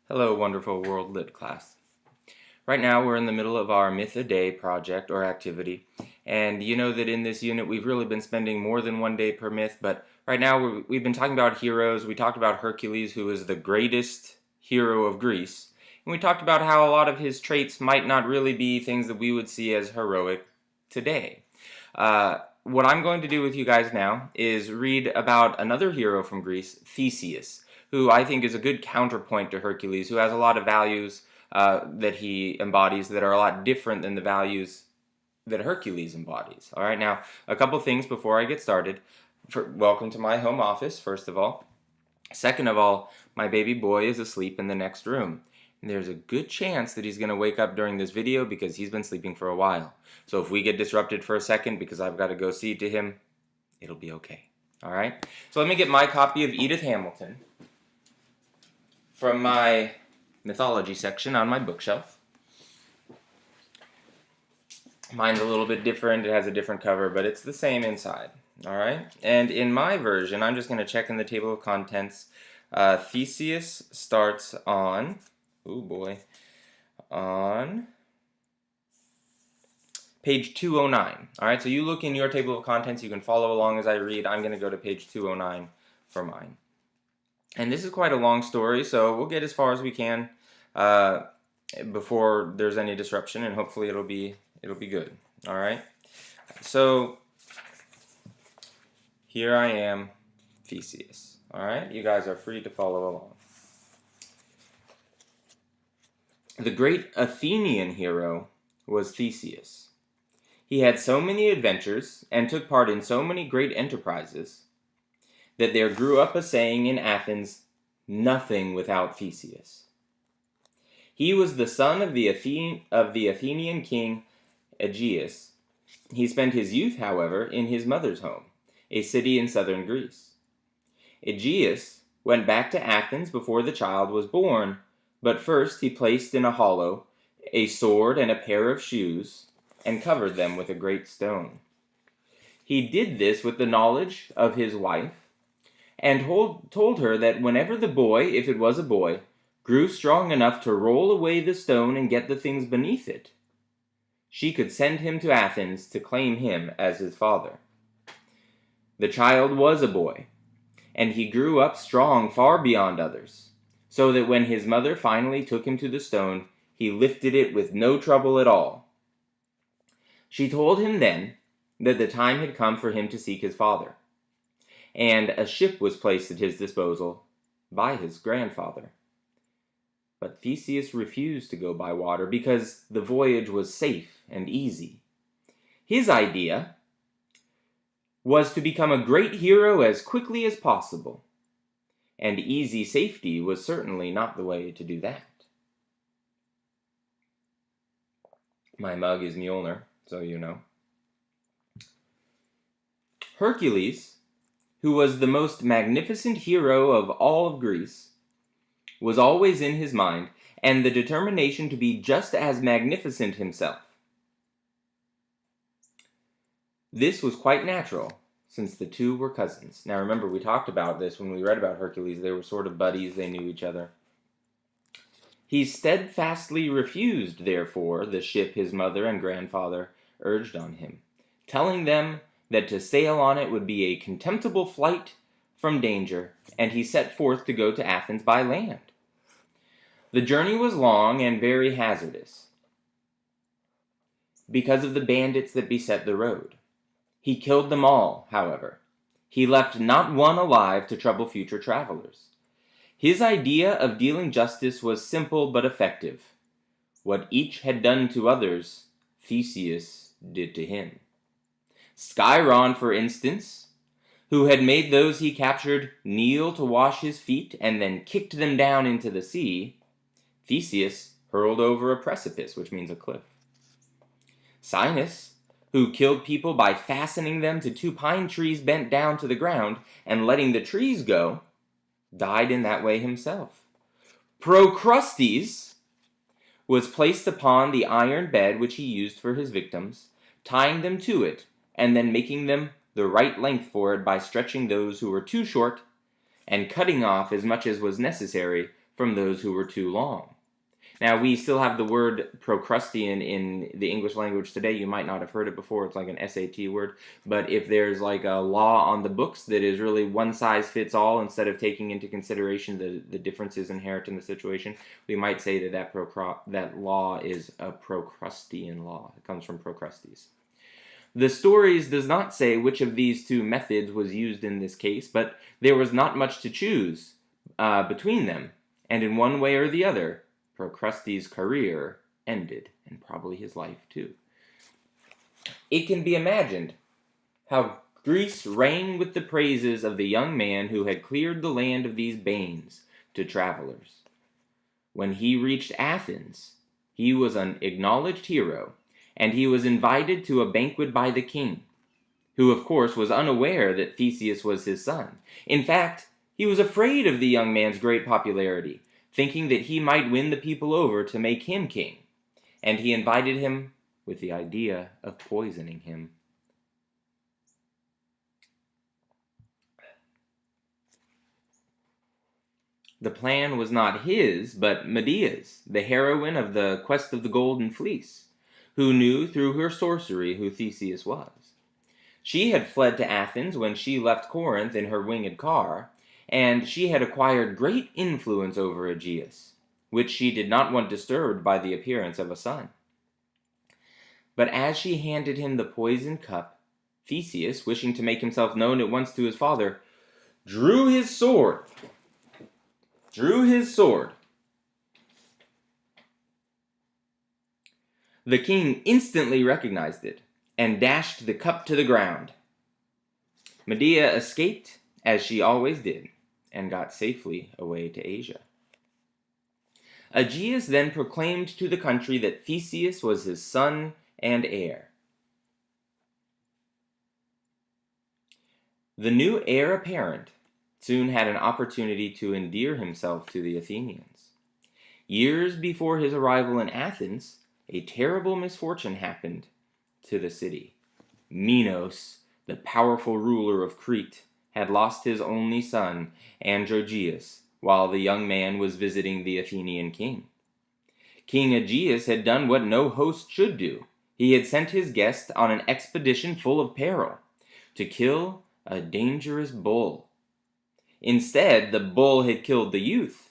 Hello, wonderful World Lit class. Right now we're in the middle of our Myth a Day project or activity, and you know that in this unit we've really been spending more than one day per myth, but right now we've been talking about heroes. We talked about Hercules, who is the greatest hero of Greece, and we talked about how a lot of his traits might not really be things that we would see as heroic today. What I'm going to do with you guys now is read about another hero from Greece, Theseus, who I think is a good counterpoint to Hercules, who has a lot of values that he embodies that are a lot different than the values that Hercules embodies. All right, now a couple things before I get started. Welcome to my home office, first of all. Second of all, my baby boy is asleep in the next room. And there's a good chance that he's going to wake up during this video because he's been sleeping for a while. So if we get disrupted for a second because I've got to go see to him, it'll be okay. All right? So let me get my copy of Edith Hamilton from my Mythology section on my bookshelf. Mine's a little bit different. It has a different cover, but it's the same inside. All right? And in my version, I'm just going to check in the table of contents. Theseus starts on... oh boy. On page 209. All right, so you look in your table of contents. You can follow along as I read. I'm going to go to page 209 for mine. And this is quite a long story, so we'll get as far as we can before there's any disruption, and hopefully it'll be good. All right. So here I am, Theseus. All right, you guys are free to follow along. The great Athenian hero was Theseus. He had so many adventures and took part in so many great enterprises that there grew up a saying in Athens, "Nothing without Theseus." He was the son of the Athenian king Aegeus. He spent his youth, however, in his mother's home, a city in southern Greece. Aegeus went back to Athens before the child was born, but first he placed in a hollow a sword and a pair of shoes and covered them with a great stone. He did this with the knowledge of his wife, and told her that whenever the boy, if it was a boy, grew strong enough to roll away the stone and get the things beneath it, she could send him to Athens to claim him as his father. The child was a boy, and he grew up strong far beyond others, so that when his mother finally took him to the stone, he lifted it with no trouble at all. She told him then that the time had come for him to seek his father, and a ship was placed at his disposal by his grandfather. But Theseus refused to go by water because the voyage was safe and easy. His idea was to become a great hero as quickly as possible, and easy safety was certainly not the way to do that. My mug is Mjolnir, so you know. Hercules, who was the most magnificent hero of all of Greece, was always in his mind, and the determination to be just as magnificent himself. This was quite natural, since the two were cousins. Now remember, we talked about this when we read about Hercules. They were sort of buddies, they knew each other. He steadfastly refused, therefore, the ship his mother and grandfather urged on him, telling them that to sail on it would be a contemptible flight from danger, and he set forth to go to Athens by land. The journey was long and very hazardous, because of the bandits that beset the road. He killed them all, however. He left not one alive to trouble future travelers. His idea of dealing justice was simple but effective. What each had done to others, Theseus did to him. Sciron, for instance, who had made those he captured kneel to wash his feet and then kicked them down into the sea, Theseus hurled over a precipice, which means a cliff. Sinis, who killed people by fastening them to two pine trees bent down to the ground and letting the trees go, died in that way himself. Procrustes was placed upon the iron bed which he used for his victims, tying them to it, and then making them the right length for it by stretching those who were too short, and cutting off as much as was necessary from those who were too long. Now, we still have the word Procrustean in the English language today. You might not have heard it before. It's like an SAT word. But if there's like a law on the books that is really one size fits all, instead of taking into consideration the differences inherent in the situation, we might say that law is a Procrustean law. It comes from Procrustes. The stories does not say which of these two methods was used in this case, but there was not much to choose between them, and in one way or the other, Procrustes' career ended, and probably his life too. It can be imagined how Greece rang with the praises of the young man who had cleared the land of these banes to travelers. When he reached Athens, he was an acknowledged hero, and he was invited to a banquet by the king, who of course was unaware that Theseus was his son. In fact, he was afraid of the young man's great popularity, thinking that he might win the people over to make him king, and he invited him with the idea of poisoning him. The plan was not his, but Medea's, the heroine of the Quest of the Golden Fleece, who knew through her sorcery who Theseus was. She had fled to Athens when she left Corinth in her winged car, and she had acquired great influence over Aegeus, which she did not want disturbed by the appearance of a son. But as she handed him the poisoned cup, Theseus, wishing to make himself known at once to his father, drew his sword. The king instantly recognized it, and dashed the cup to the ground. Medea escaped, as she always did, and got safely away to Asia. Aegeus then proclaimed to the country that Theseus was his son and heir. The new heir apparent soon had an opportunity to endear himself to the Athenians. Years before his arrival in Athens, a terrible misfortune happened to the city. Minos, the powerful ruler of Crete, had lost his only son, Androgeus, while the young man was visiting the Athenian king. King Aegeus had done what no host should do. He had sent his guest on an expedition full of peril, to kill a dangerous bull. Instead, the bull had killed the youth.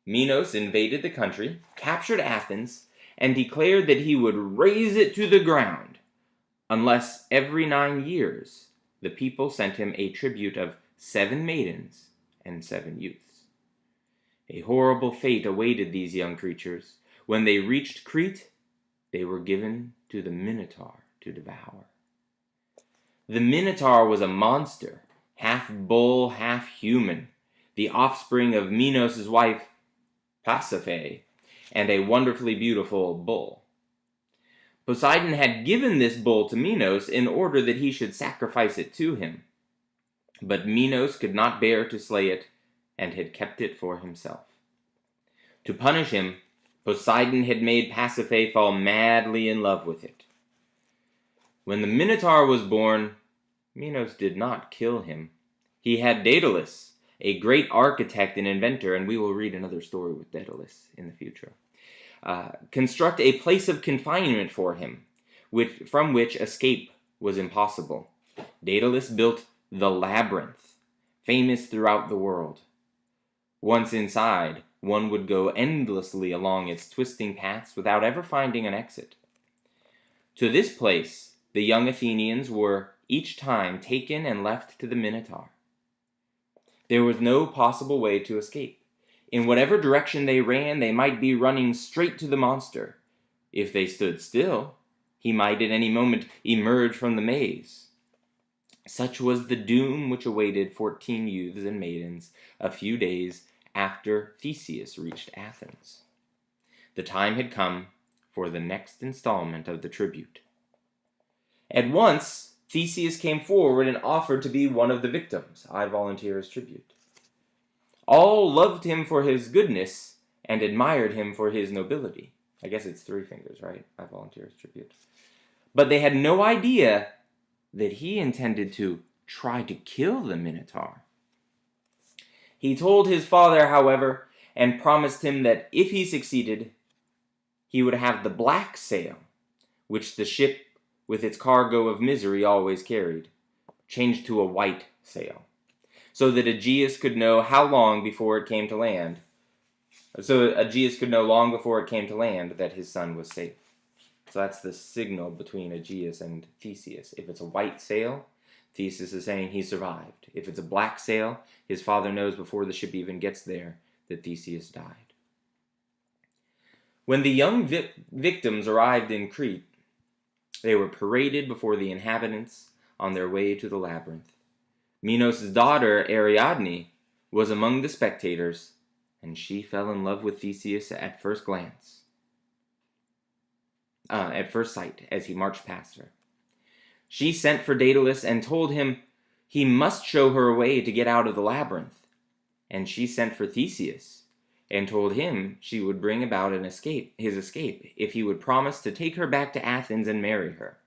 Minos invaded the country, captured Athens, and declared that he would raze it to the ground, unless every 9 years the people sent him a tribute of 7 maidens and 7 youths. A horrible fate awaited these young creatures. When they reached Crete, they were given to the Minotaur to devour. The Minotaur was a monster, half bull, half human, the offspring of Minos' wife, Pasiphae, and a wonderfully beautiful bull. Poseidon had given this bull to Minos in order that he should sacrifice it to him. But Minos could not bear to slay it, and had kept it for himself. To punish him, Poseidon had made Pasiphae fall madly in love with it. When the Minotaur was born, Minos did not kill him. He had Daedalus, a great architect and inventor, and we will read another story with Daedalus in the future, construct a place of confinement for him, from which escape was impossible. Daedalus built the labyrinth, famous throughout the world. Once inside, one would go endlessly along its twisting paths without ever finding an exit. To this place, the young Athenians were each time taken and left to the Minotaur. There was no possible way to escape. In whatever direction they ran, they might be running straight to the monster. If they stood still, he might at any moment emerge from the maze. Such was the doom which awaited 14 youths and maidens a few days after Theseus reached Athens. The time had come for the next installment of the tribute. At once, Theseus came forward and offered to be one of the victims. I volunteer as tribute. All loved him for his goodness and admired him for his nobility. I guess it's 3 fingers, right? I volunteer as tribute. But they had no idea that he intended to try to kill the Minotaur. He told his father, however, and promised him that if he succeeded, he would have the black sail, which the ship with its cargo of misery always carried, changed to a white sail, so that Aegeus could know long before it came to land that his son was safe. So that's the signal between Aegeus and Theseus. If it's a white sail, Theseus is saying he survived. If it's a black sail, his father knows before the ship even gets there that Theseus died. When the young victims arrived in Crete, they were paraded before the inhabitants on their way to the labyrinth. Minos' daughter, Ariadne, was among the spectators, and she fell in love with Theseus at first sight, as he marched past her. She sent for Daedalus and told him he must show her a way to get out of the labyrinth. And she sent for Theseus and told him she would bring about his escape, if he would promise to take her back to Athens and marry her.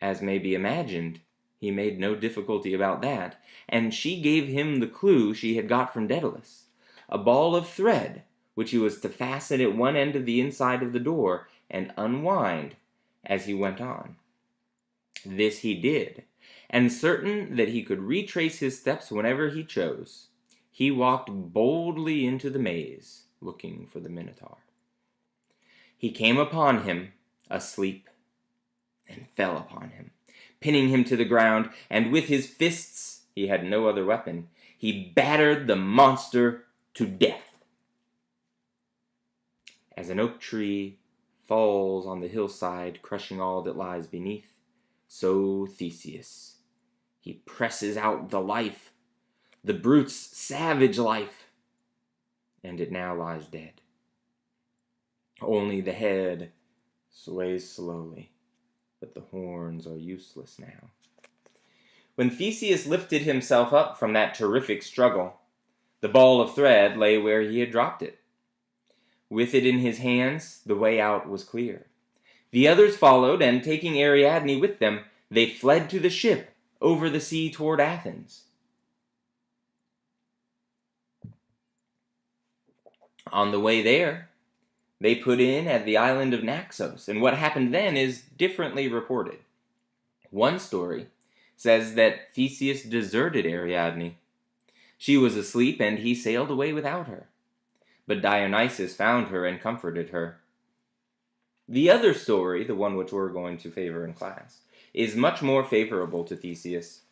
As may be imagined, he made no difficulty about that, and she gave him the clue she had got from Daedalus, a ball of thread which he was to fasten at one end of the inside of the door and unwind as he went on. This he did, and certain that he could retrace his steps whenever he chose, he walked boldly into the maze, looking for the Minotaur. He came upon him, asleep, and fell upon him, pinning him to the ground, and with his fists, he had no other weapon, he battered the monster to death. As an oak tree falls on the hillside, crushing all that lies beneath, so Theseus. He presses out the life, the brute's savage life, and it now lies dead. Only the head sways slowly, but the horns are useless now. When Theseus lifted himself up from that terrific struggle, the ball of thread lay where he had dropped it. With it in his hands, the way out was clear. The others followed, and taking Ariadne with them, they fled to the ship over the sea toward Athens. On the way there, they put in at the island of Naxos, and what happened then is differently reported. One story says that Theseus deserted Ariadne. She was asleep, and he sailed away without her. But Dionysus found her and comforted her. The other story, the one which we're going to favor in class, is much more favorable to Theseus.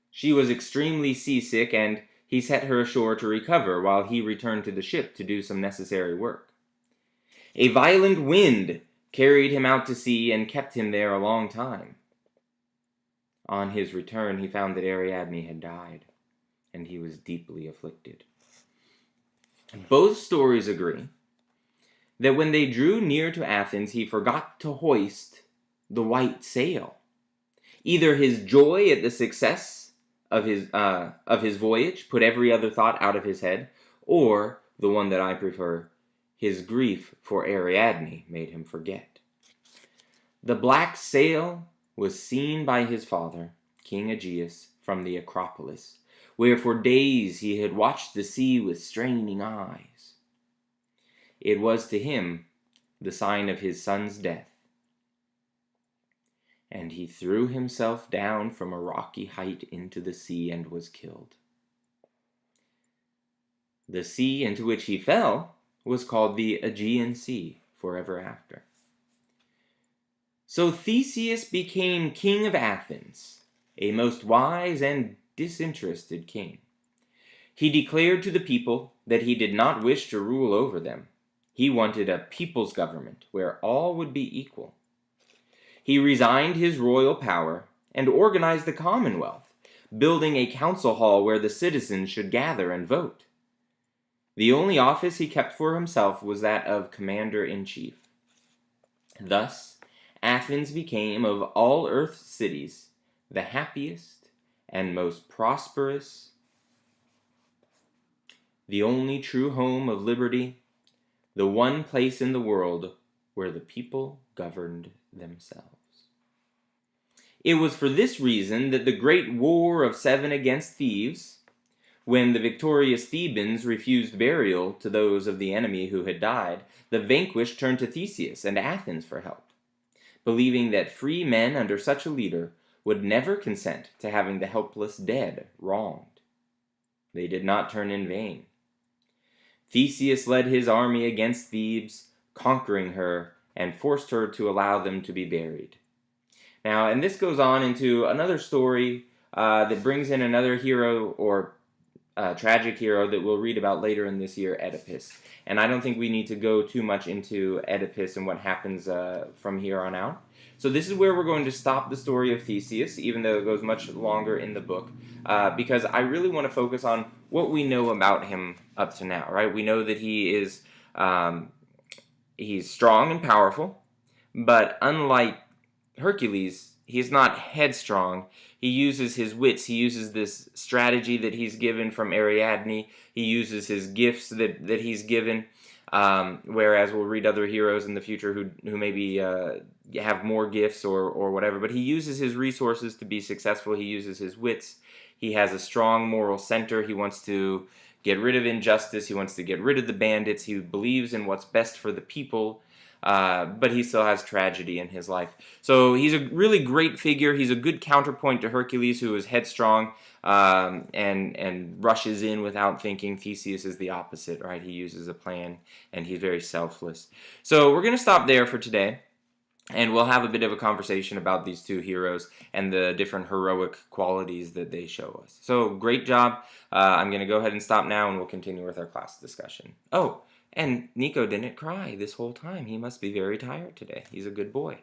She was extremely seasick, and he set her ashore to recover while he returned to the ship to do some necessary work. A violent wind carried him out to sea and kept him there a long time. On his return, he found that Ariadne had died, and he was deeply afflicted. Both stories agree that when they drew near to Athens, he forgot to hoist the white sail. Either his joy at the success of his voyage put every other thought out of his head, or, the one that I prefer, his grief for Ariadne made him forget. The black sail was seen by his father, King Aegeus, from the Acropolis, where for days he had watched the sea with straining eyes. It was to him the sign of his son's death, and he threw himself down from a rocky height into the sea and was killed. The sea into which he fell was called the Aegean Sea forever after. So Theseus became king of Athens, a most wise and disinterested king. He declared to the people that he did not wish to rule over them. He wanted a people's government where all would be equal. He resigned his royal power and organized the Commonwealth, building a council hall where the citizens should gather and vote. The only office he kept for himself was that of commander-in-chief. Thus, Athens became, of all earth's cities, the happiest and most prosperous, the only true home of liberty, the one place in the world where the people governed themselves. It was for this reason that the great war of 7 against Thebes, When the victorious Thebans refused burial to those of the enemy who had died, the vanquished turned to Theseus and Athens for help, believing that free men under such a leader would never consent to having the helpless dead wronged. They did not turn in vain. Theseus led his army against Thebes, conquering her, and forced her to allow them to be buried. Now, and this goes on into another story that brings in another hero, or tragic hero, that we'll read about later in this year, Oedipus. And I don't think we need to go too much into Oedipus and what happens from here on out. So this is where we're going to stop the story of Theseus, even though it goes much longer in the book, because I really want to focus on what we know about him up to now, right? We know that he is he's strong and powerful, but unlike Hercules, he's not headstrong. He uses his wits. He uses this strategy that he's given from Ariadne. He uses his gifts that he's given. Whereas we'll read other heroes in the future who maybe have more gifts or whatever. But he uses his resources to be successful. He uses his wits. He has a strong moral center. He wants to get rid of injustice. He wants to get rid of the bandits. He believes in what's best for the people. But he still has tragedy in his life. So he's a really great figure. He's a good counterpoint to Hercules, who is headstrong and rushes in without thinking. Theseus is the opposite, right? He uses a plan, and he's very selfless. So we're going to stop there for today, and we'll have a bit of a conversation about these two heroes and the different heroic qualities that they show us. So great job. I'm going to go ahead and stop now, and we'll continue with our class discussion. Oh, and Nico didn't cry this whole time. He must be very tired today. He's a good boy.